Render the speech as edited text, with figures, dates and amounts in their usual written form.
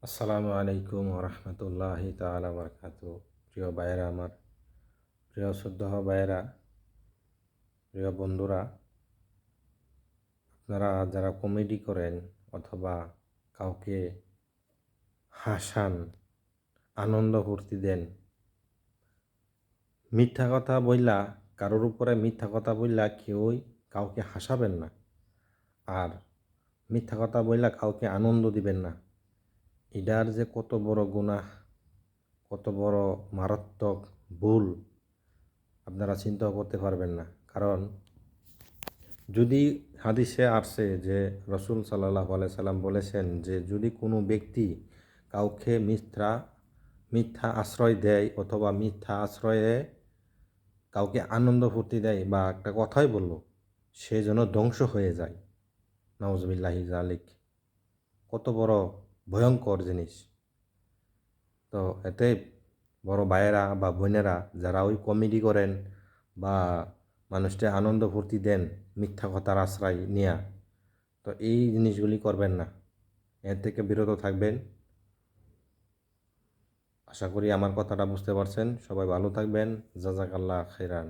আসসালামু আলাইকুম রহমতুল্লাহি তাআলা বারাকাতু। প্রিয় ভাইয়েরা, আমার প্রিয় শ্রদ্ধেয় ভাইয়েরা, প্রিয় বন্ধুরা, আপনারা যারা কমেডি করেন অথবা কাউকে হাসান, আনন্দ ফুর্তি দেন, মিথ্যা কথা বইলা, কারোর উপরে মিথ্যা কথা বইলা কেউই কাউকে হাসাবেন না, আর মিথ্যা কথা বইলা কাউকে আনন্দ দিবেন না। এটার যে কত বড় গুনাহ, কত বড় মারাত্মক ভুল আপনারা চিন্তাও করতে পারবেন না। কারণ যদি হাদিসে আসছে যে রসুল সাল্লাল্লাহু আলাইহি সাল্লাম বলেছেন যে যদি কোনো ব্যক্তি কাউকে মিথ্যা আশ্রয় দেয় অথবা মিথ্যা আশ্রয়ে কাউকে আনন্দ ফুর্তি দেয় বা একটা কথাই বলল, সে যেন ধ্বংস হয়ে যায়। নাউজুবিল্লাহি জালিক। কত বড় ভয়ঙ্কর জিনিস। তো এতে বড় ভাইয়েরা বা বোনেরা যারা ওই কমেডি করেন বা মানুষকে আনন্দ ফুর্তি দেন মিথ্যা কথার আশ্রয় নিয়া, তো এই জিনিসগুলি করবেন না, এর থেকে বিরত থাকবেন। আশা করি আমার কথাটা বুঝতে পারছেন। সবাই ভালো থাকবেন। জাযাকাল্লাহ খাইরান।